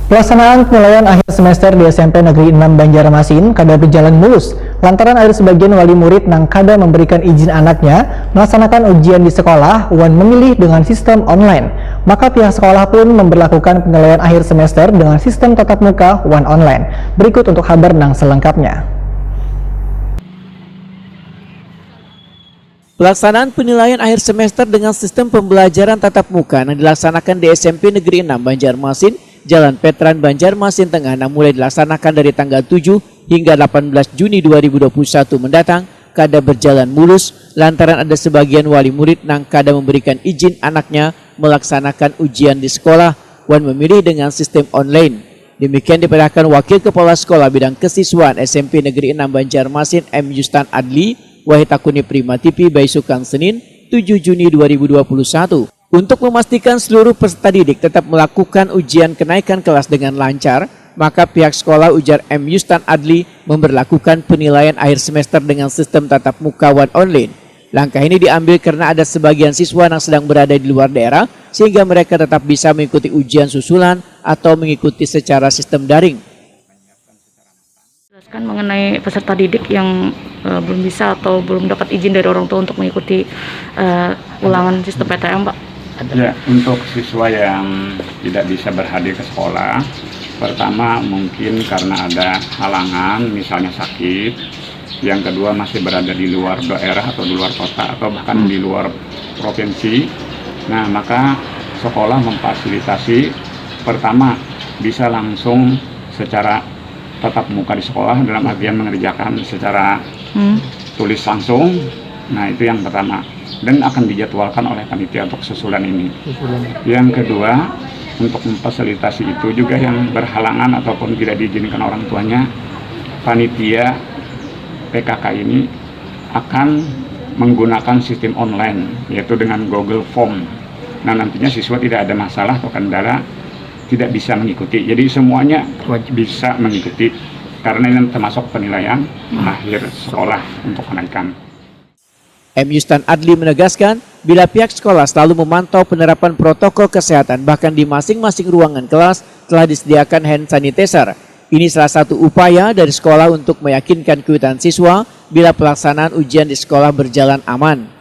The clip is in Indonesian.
Pelaksanaan penilaian akhir semester di SMP Negeri 6 Banjarmasin kada berjalan mulus lantaran ada sebagian wali murid yang kada memberikan izin anaknya melaksanakan ujian di sekolah wan memilih dengan sistem online. Maka pihak sekolah pun memberlakukan penilaian akhir semester dengan sistem tatap muka wan online. Berikut untuk kabar nang selengkapnya. Pelaksanaan penilaian akhir semester dengan sistem pembelajaran tatap muka yang dilaksanakan di SMP Negeri 6 Banjarmasin, Jalan Petran Banjarmasin Tengah mulai dilaksanakan dari tanggal 7 hingga 18 Juni 2021 mendatang kada berjalan mulus lantaran ada sebagian wali murid yang kada memberikan izin anaknya melaksanakan ujian di sekolah wan memilih dengan sistem online. Demikian diperkatakan Wakil Kepala Sekolah Bidang Kesiswaan SMP Negeri 6 Banjarmasin M. Yustan Adli Wahitakuni Prima TV Baisukan Senin 7 Juni 2021. Untuk memastikan seluruh peserta didik tetap melakukan ujian kenaikan kelas dengan lancar, maka pihak sekolah ujar M. Yustan Adli memberlakukan penilaian akhir semester dengan sistem tatap muka wan online. Langkah ini diambil karena ada sebagian siswa yang sedang berada di luar daerah sehingga mereka tetap bisa mengikuti ujian susulan atau mengikuti secara sistem daring. Jelaskan mengenai peserta didik yang belum bisa atau belum dapat izin dari orang tua untuk mengikuti ulangan sistem PTM, Pak. Ya, untuk siswa yang tidak bisa berhadir ke sekolah, pertama mungkin karena ada halangan, misalnya sakit. Yang kedua masih berada di luar daerah atau di luar kota atau bahkan di luar provinsi. Nah, maka sekolah memfasilitasi pertama bisa langsung secara tatap muka di sekolah dalam artian mengerjakan secara tulis langsung. Nah, itu yang pertama. Dan akan dijadwalkan oleh panitia untuk susulan ini. Yang kedua, untuk memfasilitasi itu juga yang berhalangan ataupun tidak diizinkan orang tuanya, panitia PKK ini akan menggunakan sistem online, yaitu dengan Google Form. Nah, nantinya siswa tidak ada masalah atau kendala tidak bisa mengikuti. Jadi semuanya bisa mengikuti karena ini termasuk penilaian akhir sekolah untuk kenaikan. M. Yustan Adli menegaskan, bila pihak sekolah selalu memantau penerapan protokol kesehatan bahkan di masing-masing ruangan kelas telah disediakan hand sanitizer. Ini salah satu upaya dari sekolah untuk meyakinkan kewitan siswa bila pelaksanaan ujian di sekolah berjalan aman.